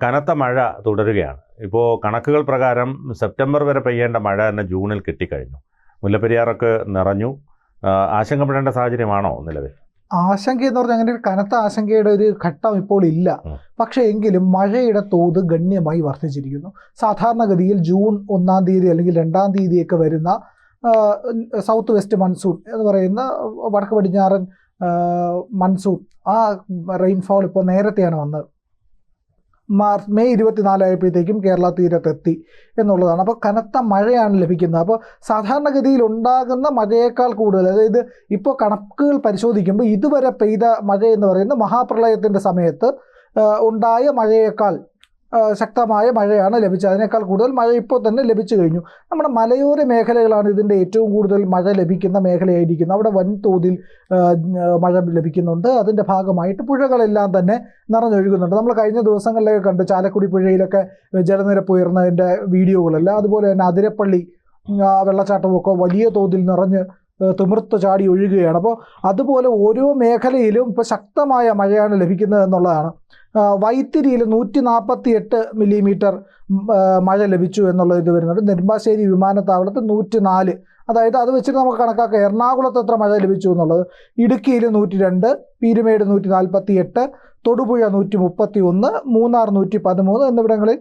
കനത്ത മഴ തുടരുകയാണ്. ഇപ്പോൾ കണക്കുകൾ പ്രകാരം സെപ്റ്റംബർ വരെ പെയ്യേണ്ട മഴ തന്നെ ജൂണിൽ കിട്ടിക്കഴിഞ്ഞു. മുല്ലപ്പെരിയാറൊക്കെ നിറഞ്ഞു. ആശങ്കപ്പെടേണ്ട സാഹചര്യമാണോ നിലവിൽ? ആശങ്ക എന്ന് പറഞ്ഞാൽ അങ്ങനെ ഒരു കനത്ത ആശങ്കയുടെ ഒരു ഘട്ടം ഇപ്പോൾ ഇല്ല. പക്ഷേ എങ്കിലും മഴയുടെ തോത് ഗണ്യമായി വർദ്ധിച്ചിരിക്കുന്നു. സാധാരണഗതിയിൽ ജൂൺ 1-ാം തീയതി അല്ലെങ്കിൽ 2-ാം തീയതിയൊക്കെ വരുന്ന സൗത്ത് വെസ്റ്റ് മൺസൂൺ എന്ന് പറയുന്ന വടക്ക് പടിഞ്ഞാറൻ മൺസൂൺ, ആ റെയിൻഫോൾ ഇപ്പോൾ നേരത്തെയാണ് വന്നത്. മെയ് 24 ആയപ്പോഴത്തേക്കും കേരള തീരത്തെത്തി എന്നുള്ളതാണ്. അപ്പോൾ കനത്ത മഴയാണ് ലഭിക്കുന്നത്. അപ്പോൾ സാധാരണഗതിയിൽ ഉണ്ടാകുന്ന മഴയേക്കാൾ കൂടുതൽ, അതായത് ഇപ്പോൾ കണക്കുകൾ പരിശോധിക്കുമ്പോൾ ഇതുവരെ പെയ്ത മഴ എന്ന് പറയുന്നത് മഹാപ്രളയത്തിൻ്റെ സമയത്ത് ഉണ്ടായ മഴയേക്കാൾ ശക്തമായ മഴയാണ് ലഭിച്ചത്. അതിനേക്കാൾ കൂടുതൽ മഴ ഇപ്പോൾ തന്നെ ലഭിച്ചു കഴിഞ്ഞു. നമ്മുടെ മലയോര മേഖലകളാണ് ഇതിൻ്റെ ഏറ്റവും കൂടുതൽ മഴ ലഭിക്കുന്ന മേഖലയായിരിക്കുന്നത്. അവിടെ വൻതോതിൽ മഴ ലഭിക്കുന്നുണ്ട്. അതിൻ്റെ ഭാഗമായിട്ട് പുഴകളെല്ലാം തന്നെ നിറഞ്ഞൊഴുകുന്നുണ്ട്. നമ്മൾ കഴിഞ്ഞ ദിവസങ്ങളിലൊക്കെ കണ്ട് ചാലക്കുടി പുഴയിലൊക്കെ ജലനിരപ്പ് ഉയർന്നതിൻ്റെ വീഡിയോകളല്ല. അതുപോലെ തന്നെ അതിരപ്പള്ളി വെള്ളച്ചാട്ടമൊക്കെ വലിയ തോതിൽ നിറഞ്ഞ് തിമിർത്ത് ചാടി ഒഴുകുകയാണ്. അപ്പോൾ അതുപോലെ ഓരോ മേഖലയിലും ഇപ്പോൾ ശക്തമായ മഴയാണ് ലഭിക്കുന്നത് എന്നുള്ളതാണ്. വൈത്തിരിയിൽ 148 മില്ലിമീറ്റർ മഴ ലഭിച്ചു എന്നുള്ള ഇത് വരുന്നുണ്ട്. നെടുമ്പാശ്ശേരി വിമാനത്താവളത്ത് 104, അതായത് അത് വെച്ചിട്ട് നമുക്ക് കണക്കാക്കാം എറണാകുളത്ത് എത്ര മഴ ലഭിച്ചു എന്നുള്ളത്. ഇടുക്കിയിൽ 102, പീരുമേട് 148, തൊടുപുഴ 131, മൂന്നാർ 113 എന്നിവിടങ്ങളിൽ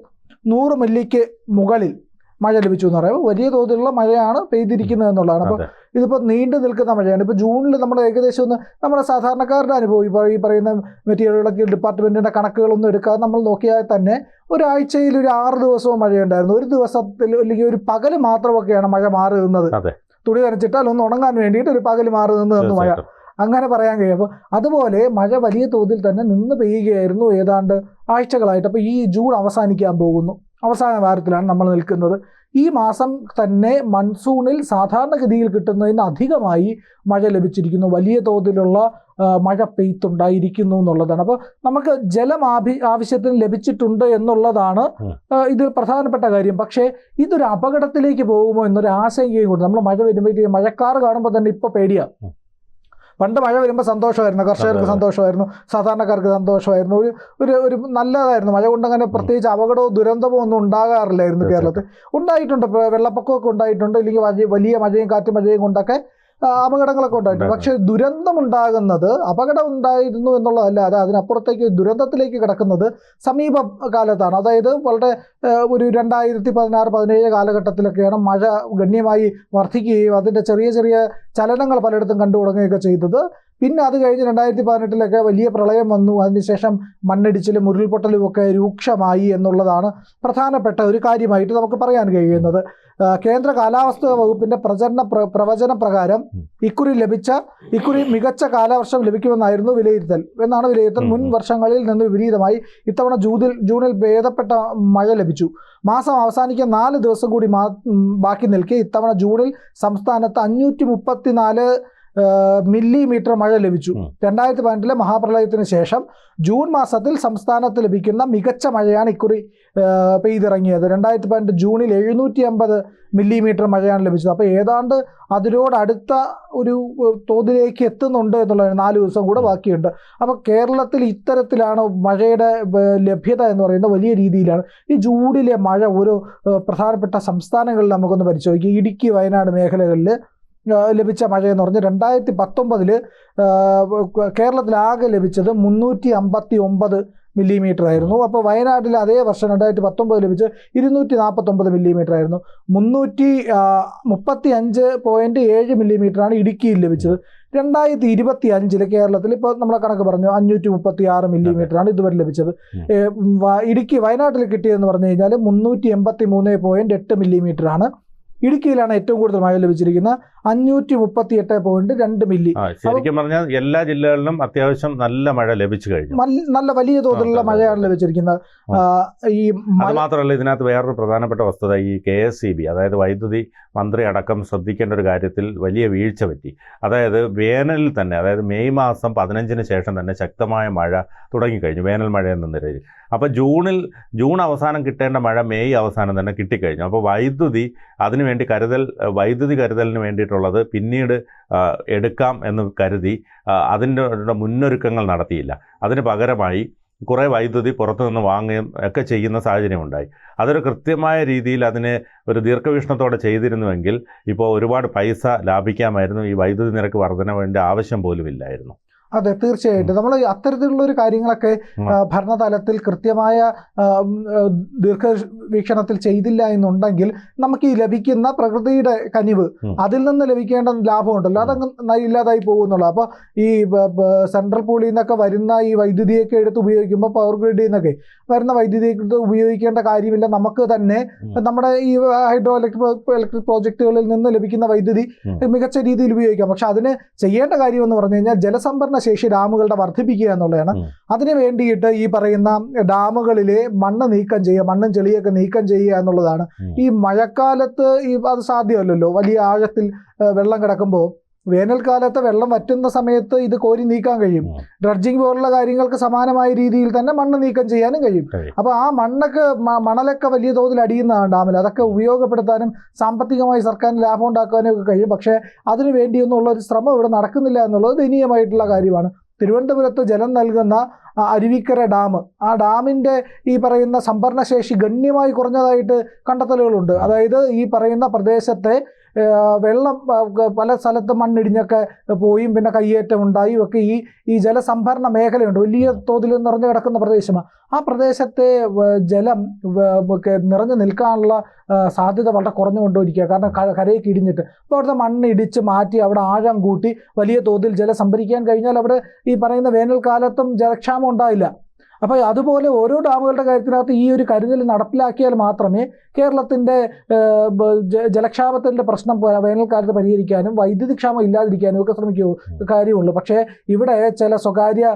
100 മില്ലിക്ക് മുകളിൽ മഴ ലഭിച്ചു എന്ന് പറയുമ്പോൾ വലിയ തോതിലുള്ള മഴയാണ് പെയ്തിരിക്കുന്നത് എന്നുള്ളതാണ്. അപ്പോൾ ഇതിപ്പോൾ നീണ്ടു നിൽക്കുന്ന മഴയാണ്. ഇപ്പോൾ ജൂണിൽ നമ്മൾ ഏകദേശം നമ്മുടെ സാധാരണക്കാരുടെ അനുഭവം, ഇപ്പോൾ ഈ പറയുന്ന മെറ്റീരിയലുകളൊക്കെ ഡിപ്പാർട്ട്മെൻറ്റിൻ്റെ കണക്കുകളൊന്നും എടുക്കാതെ നമ്മൾ നോക്കിയാൽ തന്നെ ഒരാഴ്ചയിൽ ഒരു 6 ദിവസവും മഴയുണ്ടായിരുന്നു. ഒരു ദിവസത്തിൽ അല്ലെങ്കിൽ ഒരു പകൽ മാത്രമൊക്കെയാണ് മഴ മാറി നിന്നത്. തുണി നനച്ചിട്ടാൽ ഒന്ന് ഉണങ്ങാൻ വേണ്ടിയിട്ട് ഒരു പകൽ മാറി നിന്നതെന്ന് മഴ അങ്ങനെ പറയാൻ കഴിയും. അപ്പോൾ അതുപോലെ മഴ വലിയ തോതിൽ തന്നെ നിന്ന് പെയ്യുകയായിരുന്നു ഏതാണ്ട് ആഴ്ചകളായിട്ട്. അപ്പോൾ ഈ ജൂൺ അവസാനിക്കാൻ പോകുന്നു. അവസാന വാരത്തിലാണ് നമ്മൾ നിൽക്കുന്നത്. ഈ മാസം തന്നെ മൺസൂണിൽ സാധാരണഗതിയിൽ കിട്ടുന്നതിന് അധികമായി മഴ ലഭിച്ചിരിക്കുന്നു. വലിയ തോതിലുള്ള മഴ പെയ്ത്തുണ്ടായിരിക്കുന്നു എന്നുള്ളതാണ്. അപ്പോൾ നമുക്ക് ജലം ആവശ്യത്തിന് ലഭിച്ചിട്ടുണ്ട് എന്നുള്ളതാണ് ഇതിൽ പ്രധാനപ്പെട്ട കാര്യം. പക്ഷേ ഇതൊരു അപകടത്തിലേക്ക് പോകുമോ എന്നൊരു ആശങ്കയും കൂടി. നമ്മൾ മഴ വരുമ്പോഴത്തേക്കും മഴക്കാറ് കാണുമ്പോൾ തന്നെ ഇപ്പോൾ പേടിയാണ്. പണ്ട് മഴ വരുമ്പോൾ സന്തോഷമായിരുന്നു, കർഷകർക്ക് സന്തോഷമായിരുന്നു, സാധാരണക്കാർക്ക് സന്തോഷമായിരുന്നു, ഒരു നല്ലതായിരുന്നു. മഴ കൊണ്ട് അങ്ങനെ പ്രത്യേകിച്ച് അപകടമോ ദുരന്തമോ ഒന്നും ഉണ്ടാകാറില്ലായിരുന്നു കേരളത്തിൽ. ഉണ്ടായിട്ടുണ്ട്, വെള്ളപ്പൊക്കമൊക്കെ ഉണ്ടായിട്ടുണ്ട്, ഇല്ലെങ്കിൽ വലിയ മഴയും കാറ്റ് മഴയും കൊണ്ടൊക്കെ അപകടങ്ങളൊക്കെ ഉണ്ടായിട്ടുണ്ട്. പക്ഷേ ദുരന്തം ഉണ്ടാകുന്നത്, അപകടം ഉണ്ടായിരുന്നു എന്നുള്ളതല്ലാതെ അതിനപ്പുറത്തേക്ക് ദുരന്തത്തിലേക്ക് കിടക്കുന്നത് സമീപ കാലത്താണ്. അതായത് വളരെ ഒരു 2016-17 കാലഘട്ടത്തിലൊക്കെയാണ് മഴ ഗണ്യമായി വർദ്ധിക്കുകയും അതിൻ്റെ ചെറിയ ചെറിയ ചലനങ്ങൾ പലയിടത്തും കണ്ടു തുടങ്ങുകയൊക്കെ ചെയ്തത്. പിന്നെ അത് കഴിഞ്ഞ് 2018 വലിയ പ്രളയം വന്നു. അതിനുശേഷം മണ്ണിടിച്ചിലും ഉരുൾപൊട്ടലും ഒക്കെ രൂക്ഷമായി എന്നുള്ളതാണ് പ്രധാനപ്പെട്ട ഒരു കാര്യമായിട്ട് നമുക്ക് പറയാൻ കഴിയുന്നത്. കേന്ദ്ര കാലാവസ്ഥാ വകുപ്പിൻ്റെ പ്രവചന പ്രകാരം ഇക്കുറി മികച്ച കാലവർഷം ലഭിക്കുമെന്നായിരുന്നു വിലയിരുത്തൽ. മുൻ വർഷങ്ങളിൽ നിന്ന് വിപരീതമായി ഇത്തവണ ജൂണിൽ ഭേദപ്പെട്ട മഴ ലഭിച്ചു. മാസം അവസാനിക്കാൻ 4 ദിവസം കൂടി ബാക്കി നിൽക്കെ ഇത്തവണ ജൂണിൽ സംസ്ഥാനത്ത് 534 മില്ലിമീറ്റർ മഴ ലഭിച്ചു. 2018 മഹാപ്രളയത്തിന് ശേഷം ജൂൺ മാസത്തിൽ സംസ്ഥാനത്ത് ലഭിക്കുന്ന മികച്ച മഴയാണ് ഇക്കുറി പെയ്തിറങ്ങിയത്. 2018 ജൂണിൽ 750 മില്ലിമീറ്റർ മഴയാണ് ലഭിച്ചത്. അപ്പോൾ ഏതാണ്ട് അതിനോടടുത്ത ഒരു തോതിലേക്ക് എത്തുന്നുണ്ട് എന്നുള്ളത്. 4 ദിവസം കൂടെ ബാക്കിയുണ്ട്. അപ്പോൾ കേരളത്തിൽ ഇത്തരത്തിലാണ് മഴയുടെ ലഭ്യത എന്ന് പറയുന്നത് വലിയ രീതിയിലാണ്. ഈ ജൂണിലെ മഴ ഓരോ പ്രധാനപ്പെട്ട സംസ്ഥാനങ്ങളിൽ നമുക്കൊന്ന് പരിശോധിക്കുക. ഇടുക്കി, വയനാട് മേഖലകളിൽ ലഭിച്ച മഴയെന്ന് പറഞ്ഞാൽ 2019 കേരളത്തിലാകെ ലഭിച്ചത് 359 മില്ലിമീറ്റർ ആയിരുന്നു. അപ്പോൾ വയനാട്ടിൽ അതേ വർഷം 2019 ലഭിച്ചത് 249 മില്ലിമീറ്റർ ആയിരുന്നു. 335.7 മില്ലിമീറ്ററാണ് ഇടുക്കിയിൽ ലഭിച്ചത്. 2025 കേരളത്തിൽ ഇപ്പോൾ നമ്മളെ കണക്ക് പറഞ്ഞു 536 മില്ലിമീറ്ററാണ് ഇതുവരെ ലഭിച്ചത്. വയനാട്ടിൽ കിട്ടിയതെന്ന് പറഞ്ഞു കഴിഞ്ഞാൽ 383.8 മില്ലിമീറ്ററാണ്. ഇടുക്കിയിലാണ് ഏറ്റവും കൂടുതൽ മഴ ലഭിച്ചിരിക്കുന്നത്, 538.2 മില്ലി. ശരിക്കും പറഞ്ഞാൽ എല്ലാ ജില്ലകളിലും അത്യാവശ്യം നല്ല മഴ ലഭിച്ചു കഴിഞ്ഞു. നല്ല വലിയ തോതിലുള്ള മഴയാണ് ലഭിച്ചിരിക്കുന്നത്. ഈ അത് മാത്രമല്ല, ഇതിനകത്ത് വേറൊരു പ്രധാനപ്പെട്ട വസ്തുത, ഈ KSEB അതായത് വൈദ്യുതി മന്ത്രി അടക്കം ശ്രദ്ധിക്കേണ്ട ഒരു കാര്യത്തിൽ വലിയ വീഴ്ച പറ്റി. അതായത് വേനലിൽ തന്നെ, അതായത് മെയ് മാസം 15-ന് ശേഷം തന്നെ ശക്തമായ മഴ തുടങ്ങിക്കഴിഞ്ഞു, വേനൽ മഴ എന്ന നിലയിൽ. അപ്പോൾ ജൂൺ അവസാനം കിട്ടേണ്ട മഴ മെയ് അവസാനം തന്നെ കിട്ടിക്കഴിഞ്ഞു. അപ്പോൾ വൈദ്യുതി കരുതലിന് വേണ്ടിയിട്ടുള്ളത് പിന്നീട് എടുക്കാം എന്ന് കരുതി അതിൻ്റെ മുന്നൊരുക്കങ്ങൾ നടത്തിയില്ല. അതിന് പകരമായി കുറേ വൈദ്യുതി പുറത്തുനിന്ന് വാങ്ങുകയും ഒക്കെ ചെയ്യുന്ന സാഹചര്യം ഉണ്ടായി. അതൊരു കൃത്യമായ രീതിയിൽ അതിനെ ഒരു ദീർഘവീക്ഷണത്തോടെ ചെയ്തിരുന്നുവെങ്കിൽ ഇപ്പോൾ ഒരുപാട് പൈസ ലാഭിക്കാമായിരുന്നു. ഈ വൈദ്യുതി നിരക്ക് വർധനവിൻ്റെ ആവശ്യം പോലും ഇല്ലായിരുന്നു. അതെ, തീർച്ചയായിട്ടും നമ്മൾ അത്തരത്തിലുള്ള ഒരു കാര്യങ്ങളൊക്കെ ഭരണതലത്തിൽ കൃത്യമായ ദീർഘവീക്ഷണത്തിൽ ചെയ്തില്ല എന്നുണ്ടെങ്കിൽ നമുക്ക് ഈ ലഭിക്കുന്ന പ്രകൃതിയുടെ കനിവ് അതിൽ നിന്ന് ലഭിക്കേണ്ട ലാഭമുണ്ടല്ലോ അതങ്ങ് ഇല്ലാതായി പോകുന്നുള്ളൂ. അപ്പോൾ ഈ സെൻട്രൽ പൂളിൽ നിന്നൊക്കെ വരുന്ന ഈ വൈദ്യുതിയൊക്കെ എടുത്ത് ഉപയോഗിക്കുമ്പോൾ പവർ ഗ്രിഡിൽ നിന്നൊക്കെ വരുന്ന വൈദ്യുതിയൊക്കെ ഉപയോഗിക്കേണ്ട കാര്യമില്ല. നമുക്ക് തന്നെ നമ്മുടെ ഈ ഹൈഡ്രോ ഇലക്ട്രിക് പ്രോജക്റ്റുകളിൽ നിന്ന് ലഭിക്കുന്ന വൈദ്യുതി മികച്ച രീതിയിൽ ഉപയോഗിക്കാം. പക്ഷെ അതിന് ചെയ്യേണ്ട കാര്യം എന്ന് പറഞ്ഞു കഴിഞ്ഞാൽ ജലസംഭരണ ശേഷി ഡാമുകളുടെ വർദ്ധിപ്പിക്കുക എന്നുള്ളതാണ്. അതിന് വേണ്ടിയിട്ട് ഈ പറയുന്ന ഡാമുകളിലെ മണ്ണ് നീക്കം ചെയ്യുക, മണ്ണും ചെളിയൊക്കെ നീക്കം ചെയ്യുക എന്നുള്ളതാണ്. ഈ മഴക്കാലത്ത് അത് സാധ്യമല്ലല്ലോ. വലിയ ആഴത്തിൽ വെള്ളം കിടക്കുമ്പോൾ വേനൽക്കാലത്ത് വെള്ളം വറ്റുന്ന സമയത്ത് ഇത് കോരി നീക്കാൻ കഴിയും. ഡ്രഡ്ജിങ് പോലുള്ള കാര്യങ്ങൾക്ക് സമാനമായ രീതിയിൽ തന്നെ മണ്ണ് നീക്കം ചെയ്യാനും കഴിയും. അപ്പോൾ ആ മണലൊക്കെ വലിയ തോതിൽ അടിയുന്നതാണ് ഡാമിൽ. അതൊക്കെ ഉപയോഗപ്പെടുത്താനും സാമ്പത്തികമായി സർക്കാരിന് ലാഭം ഉണ്ടാക്കാനും ഒക്കെ കഴിയും. പക്ഷേ അതിനു വേണ്ടിയൊന്നുള്ള ഒരു ശ്രമം ഇവിടെ നടക്കുന്നില്ല എന്നുള്ളത് ദയനീയമായിട്ടുള്ള കാര്യമാണ്. തിരുവനന്തപുരത്ത് ജലം നൽകുന്ന അരുവിക്കര ഡാം, ആ ഡാമിൻ്റെ ഈ പറയുന്ന സംഭരണശേഷി ഗണ്യമായി കുറഞ്ഞതായിട്ട് കണ്ടെത്തലുകളുണ്ട്. അതായത് ഈ പറയുന്ന പ്രദേശത്തെ വെള്ളം പല സ്ഥലത്തും മണ്ണിടിഞ്ഞൊക്കെ പോയും പിന്നെ കയ്യേറ്റം ഉണ്ടായും ഒക്കെ ഈ ജലസംഭരണ മേഖലയുണ്ട്, വലിയ തോതിൽ നിറഞ്ഞു കിടക്കുന്ന പ്രദേശമാണ്. ആ പ്രദേശത്തെ ജലം നിറഞ്ഞു നിൽക്കാനുള്ള സാധ്യത വളരെ കുറഞ്ഞുകൊണ്ടിരിക്കുക. കാരണം കരയ്ക്ക് ഇടിഞ്ഞിട്ട് അപ്പോൾ അവിടുത്തെ മണ്ണ് ഇടിച്ച് മാറ്റി അവിടെ ആഴം കൂട്ടി വലിയ തോതിൽ ജലം സംഭരിക്കാൻ കഴിഞ്ഞാൽ അവിടെ ഈ പറയുന്ന വേനൽക്കാലത്തും ജലക്ഷാമം ഉണ്ടായില്ല. അപ്പോൾ അതുപോലെ ഓരോ ഡാമുകളുടെ കാര്യത്തിനകത്ത് ഈ ഒരു കരുതൽ നടപ്പിലാക്കിയാൽ മാത്രമേ കേരളത്തിൻ്റെ ജലക്ഷാമത്തിൻ്റെ പ്രശ്നം വേനൽക്കാലത്ത് പരിഹരിക്കാനും വൈദ്യുതി ക്ഷാമം ഇല്ലാതിരിക്കാനും ഒക്കെ കാര്യമുള്ളൂ. പക്ഷേ ഇവിടെ ചില സ്വകാര്യ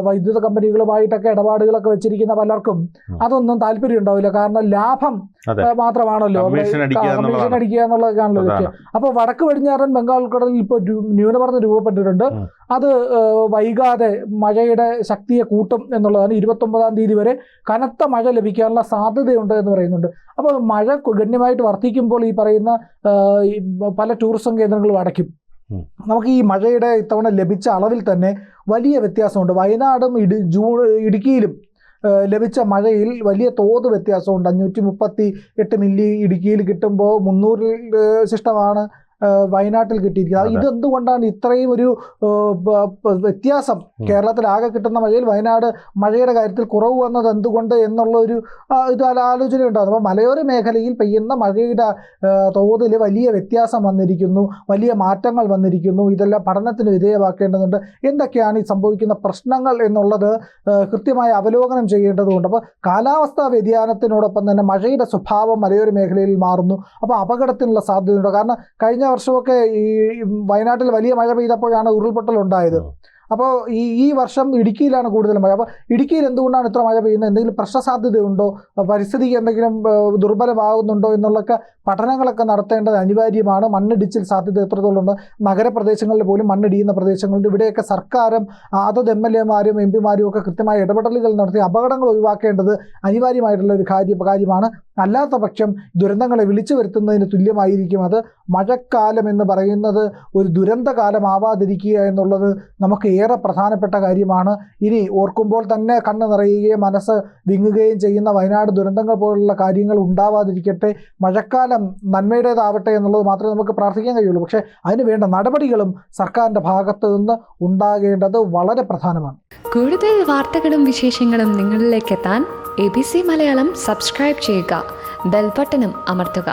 വൈദ്യുത കമ്പനികളുമായിട്ടൊക്കെ ഇടപാടുകളൊക്കെ വെച്ചിരിക്കുന്ന പലർക്കും അതൊന്നും താല്പര്യം ഉണ്ടാവില്ല. കാരണം ലാഭം മാത്രമാണല്ലോ, കമ്മീഷൻ അടിക്കുക എന്നുള്ളതൊക്കെയാണല്ലോ ലക്ഷ്യം. അപ്പോൾ വടക്ക് പടിഞ്ഞാറൻ ബംഗാൾ ഉൾക്കടലിൽ ഇപ്പോൾ ന്യൂനമർദ്ദം രൂപപ്പെട്ടിട്ടുണ്ട്. അത് വൈകാതെ മഴയുടെ ശക്തിയെ കൂട്ടും എന്നുള്ളതാണ്. 29-ാം തീയതി വരെ കനത്ത മഴ ലഭിക്കാനുള്ള സാധ്യതയുണ്ട് എന്ന് പറയുന്നുണ്ട്. അപ്പോൾ മഴ ഗണ്യമായിട്ട് വർദ്ധിക്കുമ്പോൾ ഈ പറയുന്ന പല ടൂറിസം കേന്ദ്രങ്ങളും അടയ്ക്കും. നമുക്ക് ഈ മഴയുടെ ഇത്തവണ ലഭിച്ച അളവിൽ തന്നെ വലിയ വ്യത്യാസമുണ്ട്. വയനാടും ഇടുക്കിയിലും ലഭിച്ച മഴയിൽ വലിയ തോത് വ്യത്യാസമുണ്ട്. 538 മില്ലി ഇടുക്കിയിൽ കിട്ടുമ്പോൾ 300 ശിഷ്ടമാണ് വയനാട്ടിൽ കിട്ടിയിരിക്കുന്നത്. ഇതെന്തുകൊണ്ടാണ് ഇത്രയും ഒരു വ്യത്യാസം കേരളത്തിൽ ആകെ കിട്ടുന്ന മഴയിൽ വയനാട് മഴയുടെ കാര്യത്തിൽ കുറവ് വന്നത് എന്തുകൊണ്ട് എന്നുള്ള ഒരു ഇത് ആലോചനയുണ്ടാകും. അപ്പോൾ മലയോര മേഖലയിൽ പെയ്യുന്ന മഴയുടെ തോതിൽ വലിയ വ്യത്യാസം വന്നിരിക്കുന്നു, വലിയ മാറ്റങ്ങൾ വന്നിരിക്കുന്നു. ഇതെല്ലാം പഠനത്തിന് വിധേയമാക്കേണ്ടതുണ്ട്. എന്തൊക്കെയാണ് ഈ സംഭവിക്കുന്ന പ്രശ്നങ്ങൾ എന്നുള്ളത് കൃത്യമായി അവലോകനം ചെയ്യേണ്ടതുണ്ട്. അപ്പോൾ കാലാവസ്ഥാ വ്യതിയാനത്തിനോടൊപ്പം തന്നെ മഴയുടെ സ്വഭാവം മലയോര മേഖലയിൽ മാറുന്നു. അപ്പോൾ അപകടത്തിനുള്ള സാധ്യതയുണ്ട്. കാരണം കഴിഞ്ഞ വർഷമൊക്കെ ഈ വയനാട്ടിൽ വലിയ മഴ പെയ്തപ്പോഴാണ് ഉരുൾപൊട്ടൽ ഉണ്ടായത്. അപ്പോൾ ഈ വർഷം ഇടുക്കിയിലാണ് കൂടുതൽ മഴ. അപ്പോൾ ഇടുക്കിയിൽ എന്തുകൊണ്ടാണ് ഇത്ര മഴ പെയ്യുന്നത്, എന്തെങ്കിലും പ്രശ്ന സാധ്യതയുണ്ടോ, പരിസ്ഥിതിക്ക് എന്തെങ്കിലും ദുർബലമാകുന്നുണ്ടോ എന്നുള്ളൊക്കെ പഠനങ്ങളൊക്കെ നടത്തേണ്ടത് അനിവാര്യമാണ്. മണ്ണിടിച്ചിൽ സാധ്യത എത്രത്തോളം ഉണ്ട്, നഗരപ്രദേശങ്ങളിൽ പോലും മണ്ണിടിയുന്ന പ്രദേശങ്ങളുണ്ട്. ഇവിടെയൊക്കെ സർക്കാരും അതത് MLA-മാരും MP-മാരും ഒക്കെ കൃത്യമായ ഇടപെടലുകൾ നടത്തി അപകടങ്ങൾ ഒഴിവാക്കേണ്ടത് അനിവാര്യമായിട്ടുള്ള ഒരു കാര്യമാണ്. അല്ലാത്ത പക്ഷം ദുരന്തങ്ങളെ വിളിച്ചു വരുത്തുന്നതിന് തുല്യമായിരിക്കും. അത് മഴക്കാലം എന്ന് പറയുന്നത് ഒരു ദുരന്തകാലമാവാതിരിക്കുക എന്നുള്ളത് നമുക്ക് ഏറെ പ്രധാനപ്പെട്ട കാര്യമാണ്. ഇനി ഓർക്കുമ്പോൾ തന്നെ കണ്ണ് നിറയുകയും മനസ്സ് വിങ്ങുകയും ചെയ്യുന്ന വയനാട് ദുരന്തങ്ങൾ പോലുള്ള കാര്യങ്ങൾ ഉണ്ടാവാതിരിക്കട്ടെ. മഴക്കാലം നന്മയുടേതാവട്ടെ എന്നുള്ളത് മാത്രമേ നമുക്ക് പ്രാർത്ഥിക്കാൻ കഴിയുള്ളൂ. പക്ഷേ അതിന് വേണ്ട നടപടികളും സർക്കാരിൻ്റെ ഭാഗത്ത് നിന്ന് ഉണ്ടാകേണ്ടത് വളരെ പ്രധാനമാണ്. കൂടുതൽ വാർത്തകളും വിശേഷങ്ങളും നിങ്ങളിലേക്ക് എത്താൻ ABC മലയാളം സബ്സ്ക്രൈബ് ചെയ്യുക, ബെൽ ബട്ടണും അമർത്തുക.